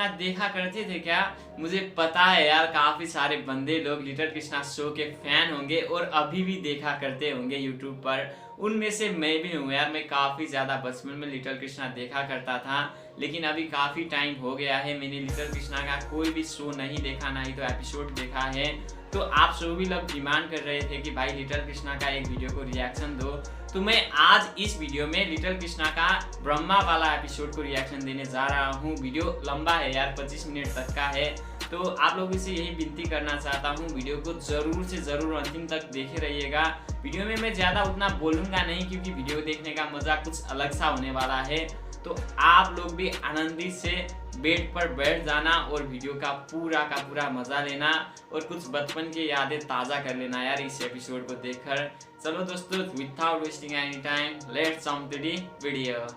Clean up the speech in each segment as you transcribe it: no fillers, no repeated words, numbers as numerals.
कृष्णा देखा करते थे क्या? मुझे पता है यार, काफी सारे बंदे लोग लिटिल कृष्णा शो के फैन होंगे और अभी भी देखा करते होंगे यूट्यूब पर। उनमें से मैं भी हूँ यार। मैं काफी ज्यादा बचपन में लिटिल कृष्णा देखा करता था, लेकिन अभी काफी टाइम हो गया है मैंने लिटिल कृष्णा का कोई भी शो नहीं देखा, ना ही तो एपिसोड देखा है। तो आप सभी लोग डिमांड कर रहे थे कि भाई लिटिल कृष्णा का एक वीडियो को रिएक्शन दो, तो मैं आज इस वीडियो में लिटिल कृष्णा का ब्रह्मा वाला एपिसोड को रिएक्शन देने जा रहा हूँ। वीडियो लंबा है यार, 25 मिनट तक का है। तो आप लोगों से यही विनती करना चाहता हूँ, वीडियो को जरूर से जरूर अंतिम तक देखे रहिएगा। वीडियो में मैं ज़्यादा उतना बोलूँगा नहीं, क्योंकि वीडियो देखने का मज़ा कुछ अलग सा होने वाला है। तो आप लोग भी आनंदित से बेड पर बैठ जाना और वीडियो का पूरा मजा लेना और कुछ बचपन की यादें ताज़ा कर लेना यार इस एपिसोड को देखकर। चलो दोस्तों, without wasting any time, let's jump to the video.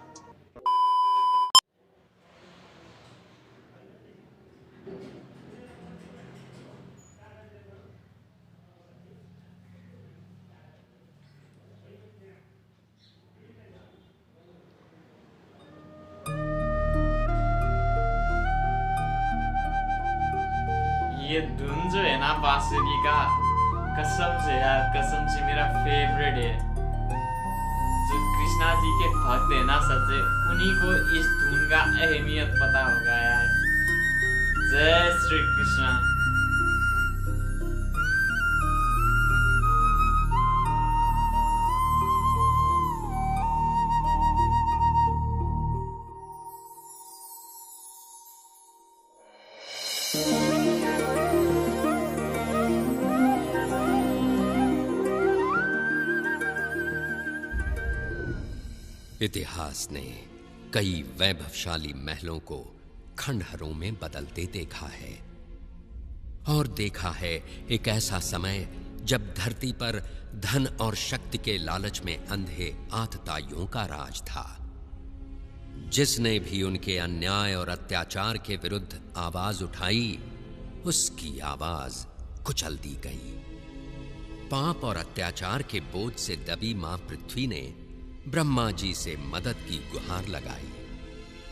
ये धुन जो है ना बांसुरी का, कसम से यार, कसम से मेरा फेवरेट है। जो कृष्णा जी के भक्त है ना सच्चे, उन्हीं को इस धुन का अहमियत पता होगा यार। जय श्री कृष्णा। इतिहास ने कई वैभवशाली महलों को खंडहरों में बदलते देखा है, और देखा है एक ऐसा समय जब धरती पर धन और शक्ति के लालच में अंधे आतताइयों का राज था। जिसने भी उनके अन्याय और अत्याचार के विरुद्ध आवाज उठाई, उसकी आवाज कुचल दी गई। पाप और अत्याचार के बोझ से दबी मां पृथ्वी ने ब्रह्मा जी से मदद की गुहार लगाई,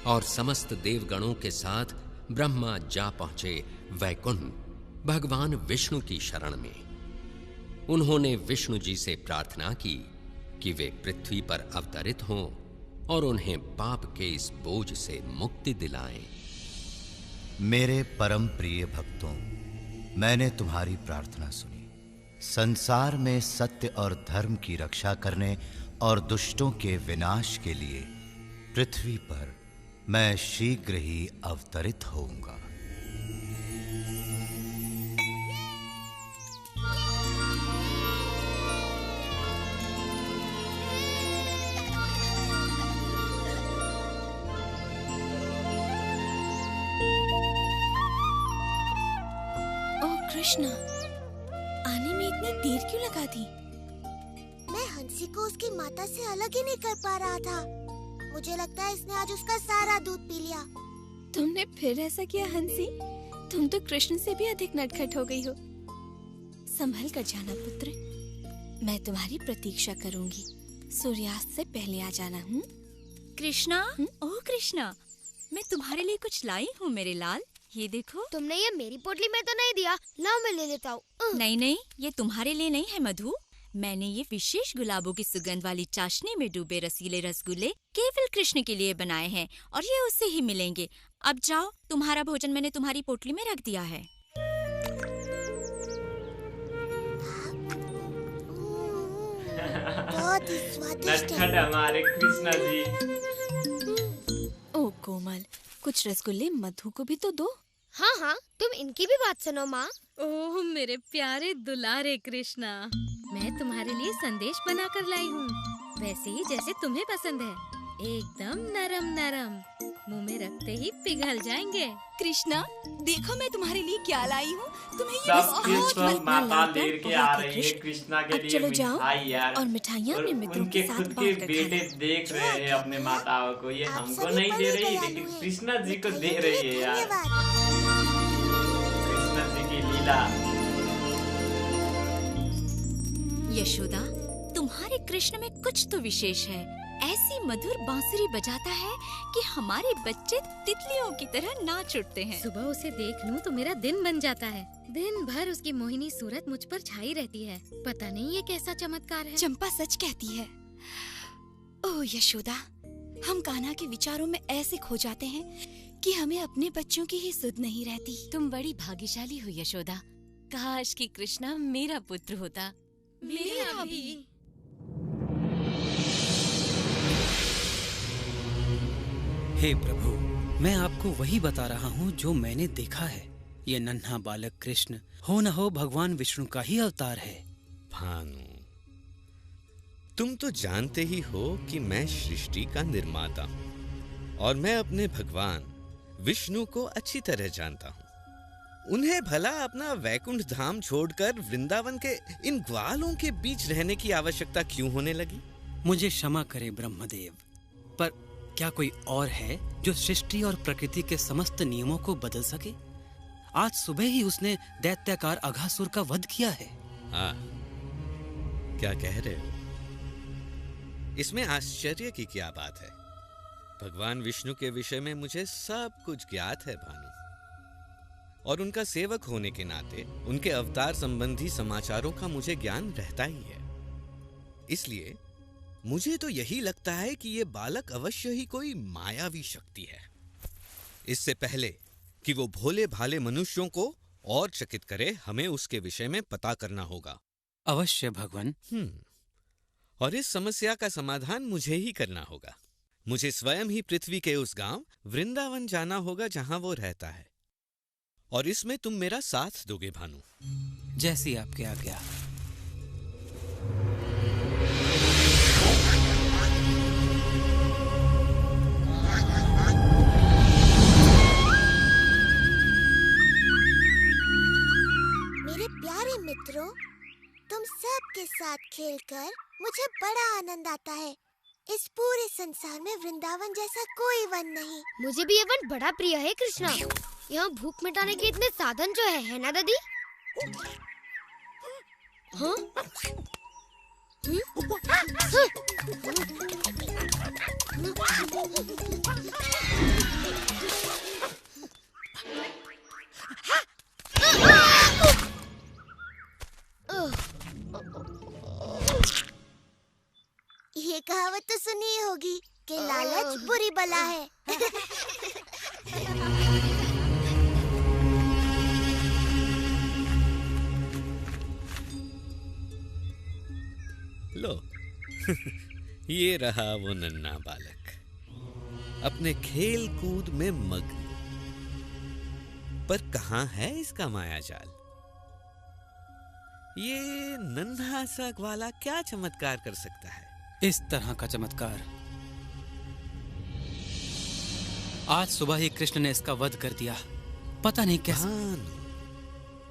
और समस्त देवगणों के साथ ब्रह्मा जा पहुंचे वैकुंठ भगवान विष्णु की शरण में। उन्होंने विष्णु जी से प्रार्थना की कि वे पृथ्वी पर अवतरित हों और उन्हें पाप के इस बोझ से मुक्ति दिलाएं। मेरे परम प्रिय भक्तों, मैंने तुम्हारी प्रार्थना सुनी। संसार में सत्य और धर्म की रक्षा करने और दुष्टों के विनाश के लिए पृथ्वी पर मैं शीघ्र ही अवतरित होऊंगा। ओह कृष्णा, आने में इतनी देर क्यों लगा दी? मैं हंसी को उसकी माता से अलग ही नहीं कर पा रहा था। मुझे लगता है इसने आज उसका सारा दूध पी लिया। तुमने फिर ऐसा किया हंसी? तुम तो कृष्ण से भी अधिक नटखट हो गई हो। संभल कर जाना पुत्र, मैं तुम्हारी प्रतीक्षा करूंगी। सूर्यास्त से पहले आ जाना। कृष्णा, ओह कृष्णा, मैं तुम्हारे लिए कुछ लाई हूँ मेरे लाल। ये देखो। तुमने ये मेरी पोटली में तो नहीं दिया? लाओ मैं ले लेता हूँ। नहीं, ये तुम्हारे लिए नहीं है मधु। मैंने ये विशेष गुलाबों की सुगंध वाली चाशनी में डूबे रसीले रसगुल्ले केवल कृष्ण के लिए बनाए हैं, और ये उससे ही मिलेंगे। अब जाओ, तुम्हारा भोजन मैंने तुम्हारी पोटली में रख दिया है। बहुत ही स्वादिष्ट है। नटखट हमारे कृष्णा जी। ओ कोमल, कुछ रसगुल्ले मधु को भी तो दो। हाँ, तुम इनकी भी बात सुनो माँ। ओह मेरे प्यारे दुलारे कृष्णा, मैं तुम्हारे लिए संदेश बनाकर लाई हूँ, वैसे ही जैसे तुम्हें पसंद है। एकदम नरम नरम, मुंह में रखते ही पिघल जाएंगे। कृष्णा, देखो मैं तुम्हारे लिए क्या लाई हूँ। तुम्हें ये सब माता लेके आ रही है कृष्णा के लिए मिठाई यार, और मिठाइयां और अपने मित्रों उनके के साथ खुद के बांट कर बेटे खाना। देख रहे हैं अपने माताओं को। ये हमको नहीं दे रही, लेकिन कृष्णा जी को दे रही है यार। कृष्णा जी की लीला। यशोदा, तुम्हारे कृष्ण में कुछ तो विशेष है। ऐसी मधुर बांसुरी बजाता है कि हमारे बच्चे तितलियों की तरह नाच उठते हैं। सुबह उसे देख लूं तो मेरा दिन बन जाता है। दिन भर उसकी मोहिनी सूरत मुझ पर छाई रहती है। पता नहीं ये कैसा चमत्कार है। चंपा सच कहती है। ओह यशोदा, हम कान्हा के विचारों में ऐसे खो जाते हैं कि हमें अपने बच्चों की ही सुध नहीं रहती। तुम बड़ी भाग्यशाली हो यशोदा। काश कि कृष्णा मेरा पुत्र होता। मेरा भी। हे प्रभु, मैं आपको वही बता रहा हूँ जो मैंने देखा है। ये नन्हा बालक कृष्ण हो न हो भगवान विष्णु का ही अवतार है। भानु, तुम तो जानते ही हो कि मैं सृष्टि का निर्माता हूँ और मैं अपने भगवान विष्णु को अच्छी तरह जानता हूँ। उन्हें भला अपना वैकुंठ धाम छोड़कर वृंदावन के इन ग्वालों के बीच रहने की आवश्यकता क्यों होने लगी? मुझे क्षमा करे ब्रह्मदेव, पर क्या कोई और है जो सृष्टि और प्रकृति के समस्त नियमों को बदल सके? आज सुबह ही उसने दैत्याकार अघासुर का वध किया है। हाँ, क्या कह रहे हो? इसमें आश्चर्य की क्या बात है? भगवान विष्णु के विषय में मुझे सब कुछ ज्ञात है भानु, और उनका सेवक होने के नाते उनके अवतार संबंधी समाचारों का मुझे ज्ञान रहता ही है। इसलिए मुझे तो यही लगता है कि ये बालक अवश्य ही कोई मायावी शक्ति है। इससे पहले कि वो भोले भाले मनुष्यों को और चकित करे, हमें उसके विषय में पता करना होगा। अवश्य भगवान। और इस समस्या का समाधान मुझे ही करना होगा। मुझे स्वयं ही पृथ्वी के उस गांव वृंदावन जाना होगा जहां वो रहता है, और इसमें तुम मेरा साथ दोगे भानु। जैसी आपकी आज्ञा। मेरे प्यारे मित्रों, तुम सब के साथ खेलकर मुझे बड़ा आनंद आता है। इस पूरे संसार में वृंदावन जैसा कोई वन नहीं। मुझे भी ये वन बड़ा प्रिय है कृष्णा। यहाँ भूख मिटाने के इतने साधन जो है ना दादी? हाँ? ये कहावत तो सुनी ही होगी कि लालच बुरी बला है। लो ये रहा वो नन्हा बालक, अपने खेल कूद में मग्न। पर कहाँ है इसका मायाजाल? ये नन्हा सा ग्वाला क्या चमत्कार कर सकता है? इस तरह का चमत्कार आज सुबह ही कृष्ण ने इसका वध कर दिया। पता नहीं कैसे। भानु,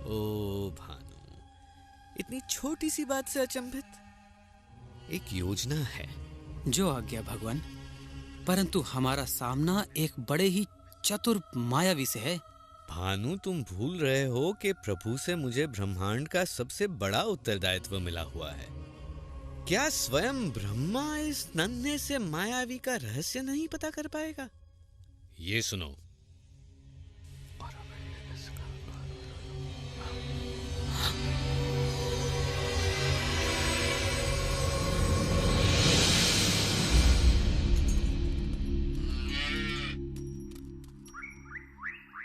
ओ भानु, इतनी छोटी सी बात से अचंभित? एक योजना है। जो आज्ञा भगवान, परंतु हमारा सामना एक बड़े ही चतुर मायावी से है। भानु, तुम भूल रहे हो कि प्रभु से मुझे ब्रह्मांड का सबसे बड़ा उत्तरदायित्व मिला हुआ है। क्या स्वयं ब्रह्मा इस नन्हे से मायावी का रहस्य नहीं पता कर पाएगा? ये सुनो।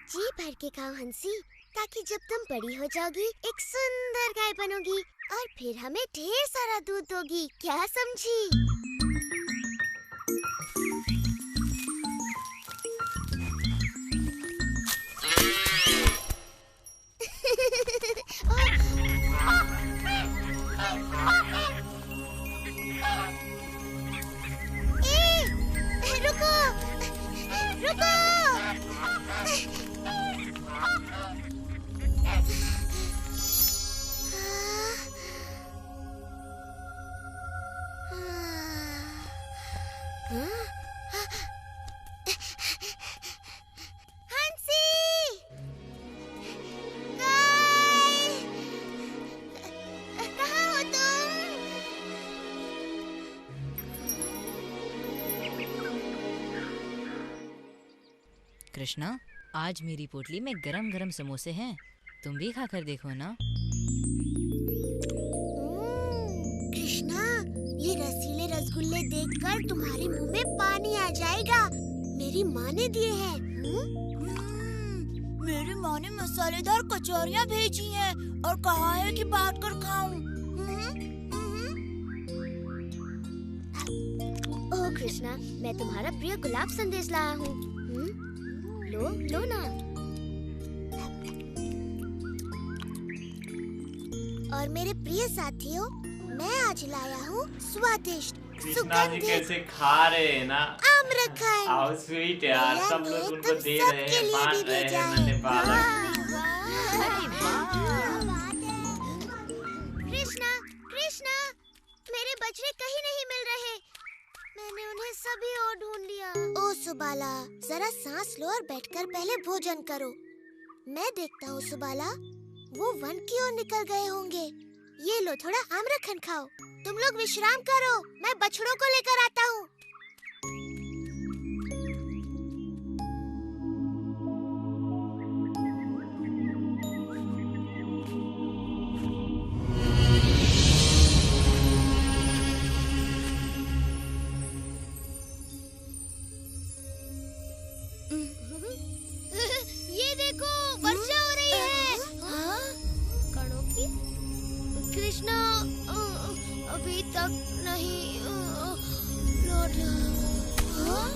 जी भर के खाओ हंसी, ताकि जब तुम बड़ी हो जाओगी एक सुंदर गाय बनोगी और फिर हमें ढेर सारा दूध दोगी। क्या समझी? रुको, रुको। कृष्णा, आज मेरी पोटली में गरम गरम समोसे हैं, तुम भी खाकर देखो ना। कृष्णा, ये रसीले रसगुल्ले देखकर तुम्हारे मुंह में पानी आ जाएगा। मेरी माँ ने दिए हैं। मेरी माँ ने मसालेदार कचौरियाँ भेजी हैं और कहा है कि बांट कर खाऊं। ओह कृष्णा, मैं तुम्हारा प्रिय गुलाब संदेश लाया हूँ। लो लो ना। और मेरे प्रिय साथियों, मैं आज लाया हूँ स्वादिष्ट कृष्णा जी कैसे खा रहे हैं ना, आम्रखंड। हाउ स्वीट यार, सब लोग उनको दे रहे हैं, बांट रहे हैं नन्हे बालक। कृष्णा, कृष्णा, मेरे बछड़े कहीं नहीं मिल रहे। मैंने उन्हें सभी ओर ढूंढ लिया। ओ सुबाला, जरा सांस लो और बैठकर पहले भोजन करो। मैं देखता हूँ सुबाला, वो वन की ओर निकल गए होंगे। ये लो, थोड़ा आम्रखंड खाओ। तुम लोग विश्राम करो, मैं बछड़ों को लेकर आता हूँ। ये देखो, वर्षा हो रही है। हाँ? कणों की? कृष्णा अभी तक नहीं लौटा। हाँ?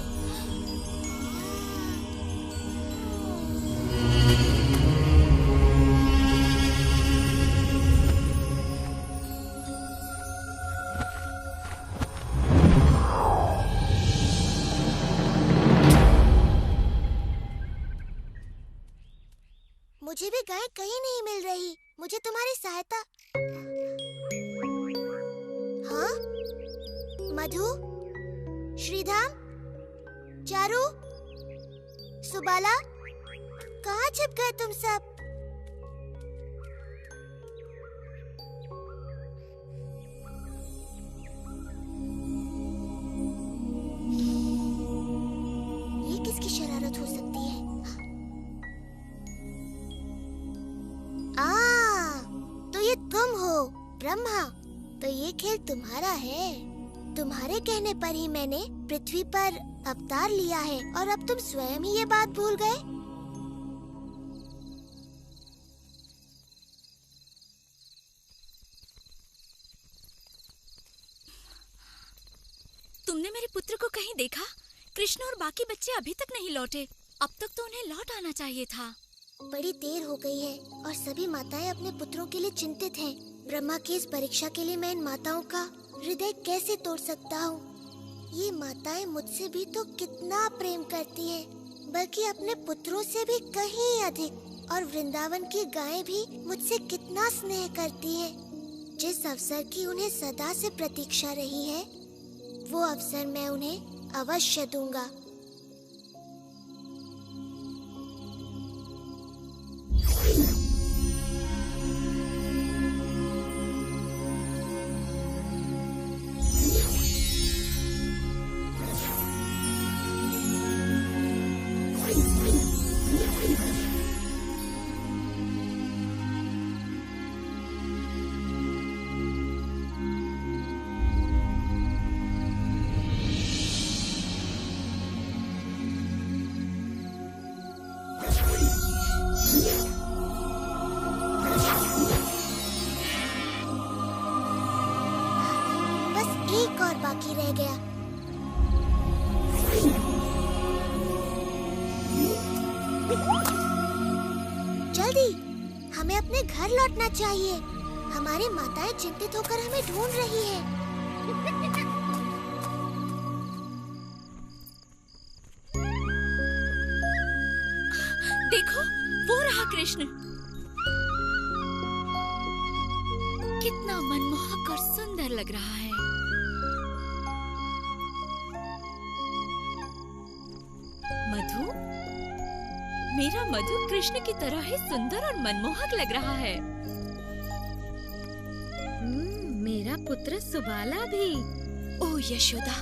मुझे भी गाय कहीं नहीं मिल रही। मुझे तुम्हारी सहायता। हाँ? मधु, श्रीधाम, चारू, सुबाला, कहाँ छिप गए तुम सब? ये किसकी शरारत हो सकती है? तो ये तुम हो ब्रह्मा। तो ये खेल तुम्हारा है। तुम्हारे कहने पर ही मैंने पृथ्वी पर अवतार लिया है और अब तुम स्वयं ही ये बात भूल गए। तुमने मेरे पुत्र को कहीं देखा? कृष्ण और बाकी बच्चे अभी तक नहीं लौटे। अब तक तो उन्हें लौट आना चाहिए था। बड़ी देर हो गई है और सभी माताएं अपने पुत्रों के लिए चिंतित हैं। ब्रह्मा की इस परीक्षा के लिए मैं इन माताओं का हृदय कैसे तोड़ सकता हूँ? ये माताएं मुझसे भी तो कितना प्रेम करती हैं, बल्कि अपने पुत्रों से भी कहीं अधिक। और वृंदावन की गायें भी मुझसे कितना स्नेह करती हैं। जिस अवसर की उन्हें सदा से प्रतीक्षा रही है, वो अवसर मैं उन्हें अवश्य दूंगा। एक और बाकी रह गया। जल्दी, हमें अपने घर लौटना चाहिए। हमारी माताएं चिंतित होकर हमें ढूंढ रही है। देखो, वो रहा कृष्ण। कितना मनमोहक और सुंदर लग रहा है। मधु, मेरा मधु कृष्ण की तरह ही सुंदर और मनमोहक लग रहा है। मेरा पुत्र सुबाला भी। ओ यशोदा,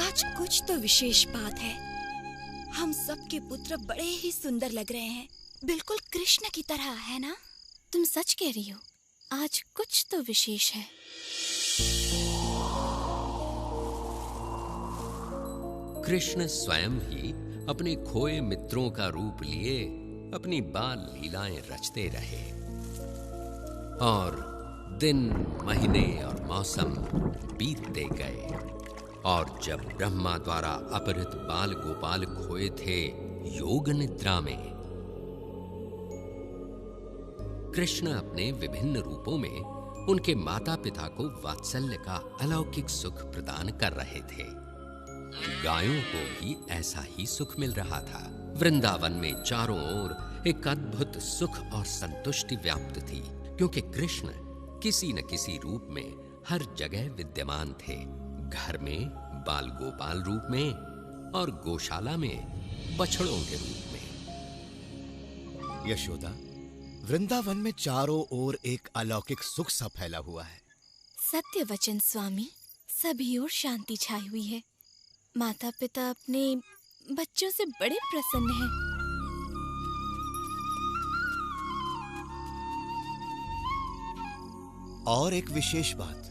आज कुछ तो विशेष बात है। हम सबके पुत्र बड़े ही सुंदर लग रहे हैं, बिल्कुल कृष्ण की तरह, है ना? तुम सच कह रही हो, आज कुछ तो विशेष है। कृष्ण स्वयं ही अपने खोए मित्रों का रूप लिए अपनी बाल लीलाएं रचते रहे और दिन, महीने और मौसम बीतते गए। और जब ब्रह्मा द्वारा अपहृत बाल गोपाल खोए थे योग निद्रा में, कृष्ण अपने विभिन्न रूपों में उनके माता पिता को वात्सल्य का अलौकिक सुख प्रदान कर रहे थे। गायों को भी ऐसा ही सुख मिल रहा था। वृंदावन में चारों ओर एक अद्भुत सुख और संतुष्टि व्याप्त थी, क्योंकि कृष्ण किसी न किसी रूप में हर जगह विद्यमान थे। घर में बाल गोपाल रूप में और गौशाला में बछड़ों के रूप में। यशोदा, वृंदावन में चारों ओर एक अलौकिक सुख सा फैला हुआ है। सत्य वचन स्वामी, सभी ओर शांति छाई हुई है। माता पिता अपने बच्चों से बड़े प्रसन्न हैं। और एक विशेष बात,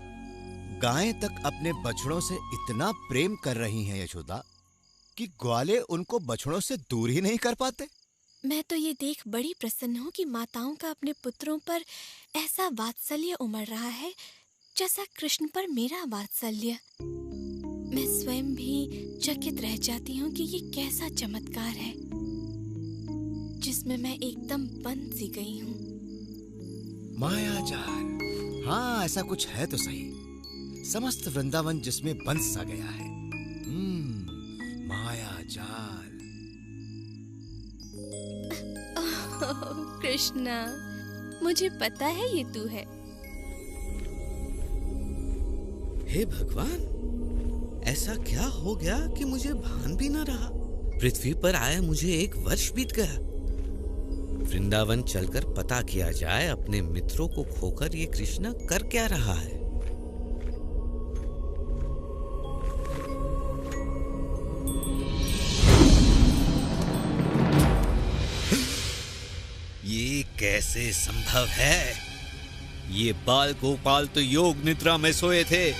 गायें तक अपने बछड़ों से इतना प्रेम कर रही हैं यशोदा कि ग्वाले उनको बछड़ों से दूर ही नहीं कर पाते। मैं तो ये देख बड़ी प्रसन्न हूँ कि माताओं का अपने पुत्रों पर ऐसा वात्सल्य उमड़ रहा है जैसा कृष्ण पर मेरा वात्सल्य। मैं स्वयं भी चकित रह जाती हूँ कि ये कैसा चमत्कार है जिसमें मैं एकदम बंध सी गई हूँ। मायाजाल, हाँ ऐसा कुछ है तो सही। समस्त वृंदावन जिसमें बंध सा गया है। मायाजाल। कृष्णा, मुझे पता है ये तू है। हे भगवान, ऐसा क्या हो गया कि मुझे भान भी न रहा। पृथ्वी पर आए मुझे 1 वर्ष बीत गया। वृंदावन चलकर पता किया जाए अपने मित्रों को खोकर ये कृष्ण कर क्या रहा है। ये कैसे संभव है? ये बाल गोपाल तो योग निद्रा में सोए थे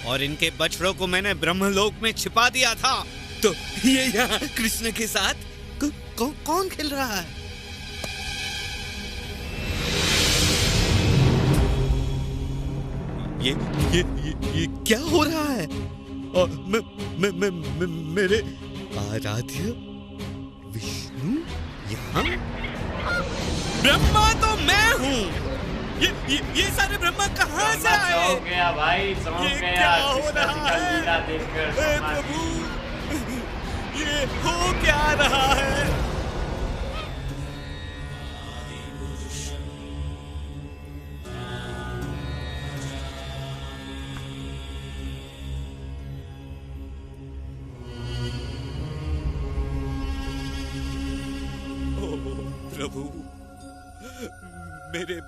और इनके बछड़ों को मैंने ब्रह्मलोक में छिपा दिया था। तो ये यहाँ कृष्ण के साथ कौन खेल रहा है? ये क्या हो रहा है? और मेरे आराध्य विष्णु यहाँ? ब्रह्मा तो मैं हूँ। ये सारे ब्रह्मा कहाँ से आए? समझ गया भाई, समझ गया। लीला देखकर प्रभु, ये हो क्या रहा है?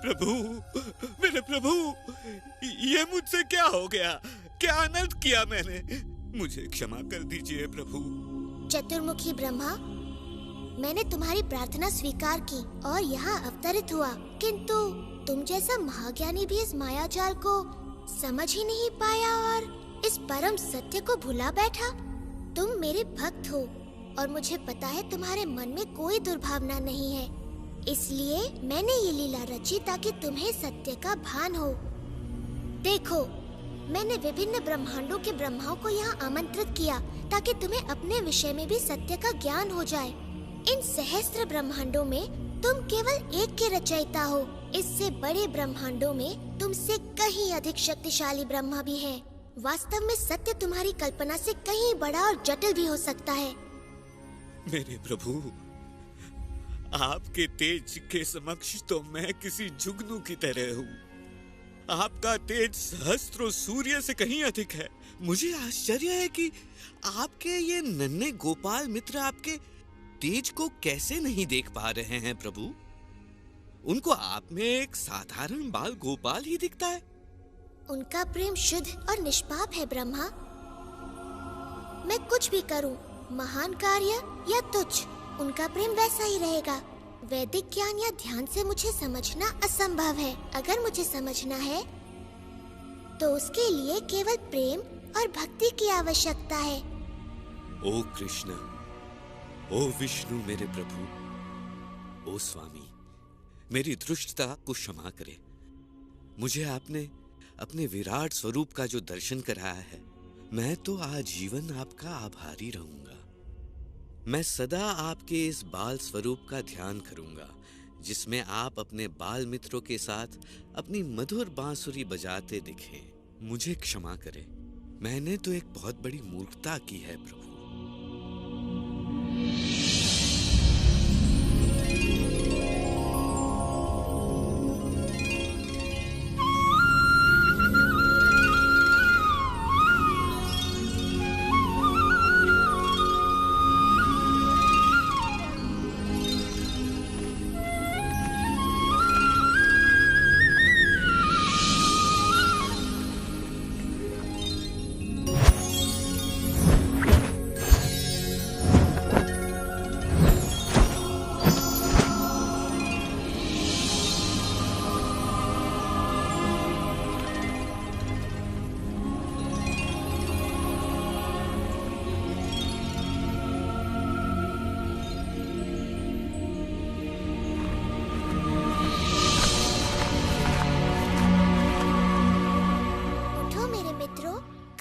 प्रभु, मेरे प्रभु, ये मुझसे क्या हो गया? क्या अनर्थ किया मैंने? मुझे क्षमा कर दीजिए प्रभु। चतुर्मुखी ब्रह्मा, मैंने तुम्हारी प्रार्थना स्वीकार की और यहाँ अवतरित हुआ, किंतु तुम जैसा महाज्ञानी भी इस मायाजाल को समझ ही नहीं पाया और इस परम सत्य को भुला बैठा। तुम मेरे भक्त हो और मुझे पता है तुम्हारे मन में कोई दुर्भावना नहीं है, इसलिए मैंने ये लीला रची ताकि तुम्हें सत्य का भान हो। देखो, मैंने विभिन्न ब्रह्मांडों के ब्रह्माओं को यहाँ आमंत्रित किया ताकि तुम्हें अपने विषय में भी सत्य का ज्ञान हो जाए। इन सहस्त्र ब्रह्मांडों में तुम केवल एक के रचयिता हो। इससे बड़े ब्रह्मांडों में तुमसे कहीं अधिक शक्तिशाली ब्रह्मा भी हैं। वास्तव में सत्य तुम्हारी कल्पना से कहीं बड़ा और जटिल भी हो सकता है। मेरे प्रभु, आपके तेज के समक्ष तो मैं किसी जुगनू की तरह हूँ। आपका तेज सहस्त्रों सूर्य से कहीं अधिक है। मुझे आश्चर्य है कि आपके ये नन्हे गोपाल मित्र आपके तेज को कैसे नहीं देख पा रहे हैं प्रभु। उनको आप में एक साधारण बाल गोपाल ही दिखता है। उनका प्रेम शुद्ध और निष्पाप है ब्रह्मा। मैं कुछ भी करूं, महान कार्य या तुच्छ, उनका प्रेम वैसा ही रहेगा। वैदिक ज्ञान या ध्यान से मुझे समझना असंभव है। अगर मुझे समझना है तो उसके लिए केवल प्रेम और भक्ति की आवश्यकता है। ओ कृष्ण, ओ विष्णु मेरे प्रभु, ओ स्वामी, मेरी दुष्टता को क्षमा करे। मुझे आपने अपने विराट स्वरूप का जो दर्शन कराया है, मैं तो आजीवन आपका आभारी रहूंगा। मैं सदा आपके इस बाल स्वरूप का ध्यान करूंगा, जिसमें आप अपने बाल मित्रों के साथ अपनी मधुर बांसुरी बजाते दिखे। मुझे क्षमा करें, मैंने तो एक बहुत बड़ी मूर्खता की है प्रभु।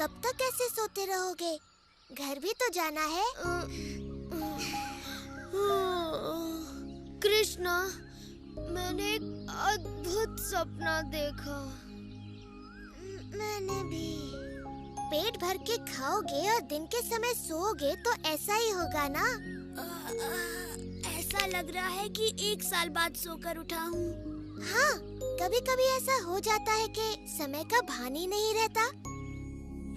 कब तक ऐसे सोते रहोगे? घर भी तो जाना है। कृष्णा, मैंने एक अद्भुत सपना देखा। मैंने भी। पेट भर के खाओगे और दिन के समय सोओगे तो ऐसा ही होगा ना? ऐसा लग रहा है कि 1 साल बाद सोकर उठा हूँ। हाँ, कभी कभी ऐसा हो जाता है कि समय का भान ही नहीं रहता।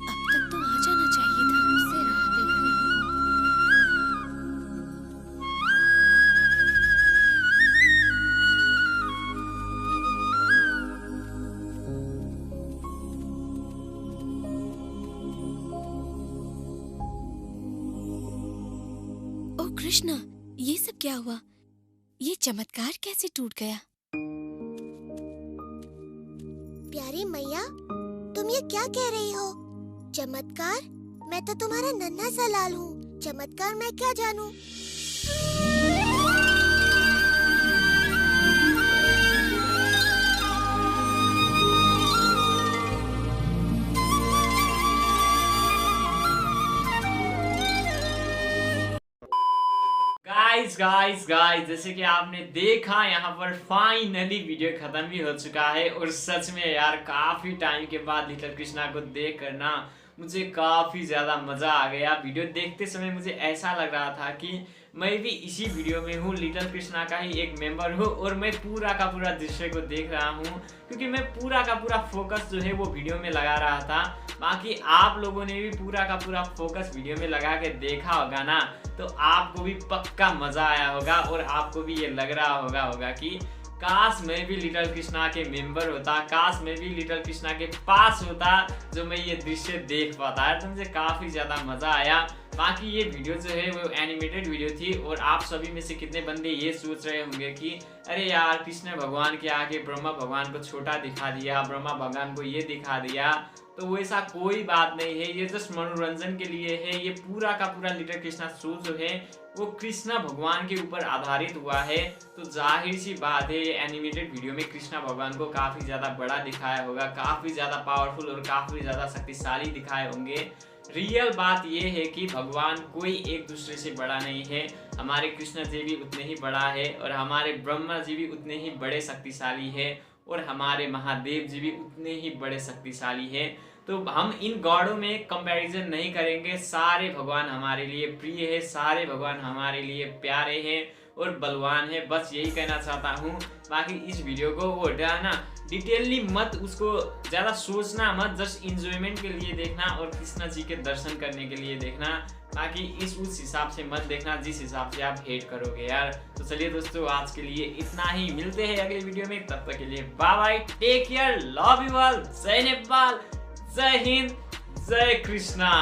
अब तक तो आ जाना चाहिए था। उसे राह देखने। ओ कृष्णा, ये सब क्या हुआ? ये चमत्कार कैसे टूट गया? प्यारी मैया, तुम ये क्या कह रही हो? चमत्कार? मैं तो तुम्हारा नन्हा सा लाल हूँ। चमत्कार मैं क्या जानूं? गाइस जैसे कि आपने देखा यहाँ पर फाइनली वीडियो खत्म भी हो चुका है। और सच में यार काफी टाइम के बाद लिटिल कृष्णा को देख कर ना मुझे काफी ज्यादा मजा आ गया। वीडियो देखते समय मुझे ऐसा लग रहा था कि मैं भी इसी वीडियो में हूँ, लिटिल कृष्णा का ही एक मेंबर हूँ और मैं पूरा का पूरा दृश्य को देख रहा हूँ, क्योंकि मैं पूरा का पूरा फोकस जो है वो वीडियो में लगा रहा था। बाकी आप लोगों ने भी पूरा का पूरा फोकस वीडियो में लगा के देखा होगा ना, तो आपको भी पक्का मजा आया होगा और आपको भी ये लग रहा होगा कि काश मैं भी लिटिल कृष्णा के मेंबर होता, काश मैं भी लिटिल कृष्णा के पास होता जो मैं ये दृश्य देख पाता है। तो मुझे काफ़ी ज़्यादा मज़ा आया। बाकी ये वीडियो जो है वो एनिमेटेड वीडियो थी और आप सभी में से कितने बंदे ये सोच रहे होंगे कि अरे यार कृष्ण भगवान के आगे ब्रह्मा भगवान को छोटा दिखा दिया, ब्रह्मा भगवान को ये दिखा दिया। तो वैसा कोई बात नहीं है, ये जस्ट मनोरंजन के लिए है। ये पूरा का पूरा लिटिल कृष्णा शो जो है वो कृष्णा भगवान के ऊपर आधारित हुआ है। तो जाहिर सी बात है ये एनिमेटेड वीडियो में कृष्णा भगवान को काफ़ी ज़्यादा बड़ा दिखाया होगा, काफ़ी ज़्यादा पावरफुल और काफ़ी ज़्यादा शक्तिशाली दिखाए होंगे। रियल बात ये है कि भगवान कोई एक दूसरे से बड़ा नहीं है। हमारे कृष्ण जी भी उतने ही बड़ा है और हमारे ब्रह्मा जी भी उतने ही बड़े शक्तिशाली है और हमारे महादेव जी भी उतने ही बड़े शक्तिशाली है। तो हम इन गॉडों में कंपैरिजन नहीं करेंगे। सारे भगवान हमारे लिए प्रिय है, सारे भगवान हमारे लिए प्यारे हैं और बलवान है। बस यही कहना चाहता हूँ। बाकी इस वीडियो को वो ना डिटेलली मत, उसको ज़्यादा सोचना मत, जस्ट इंजॉयमेंट के लिए देखना और कृष्णा जी के दर्शन करने के लिए देखना। बाकी उस हिसाब से मत देखना जिस हिसाब से आप हेट करोगे यार। तो चलिए दोस्तों, आज के लिए इतना ही। मिलते हैं अगले वीडियो में, तब तक के लिए bye bye, take care, love you all, जय नेपाल, जय हिंद, जय कृष्णा।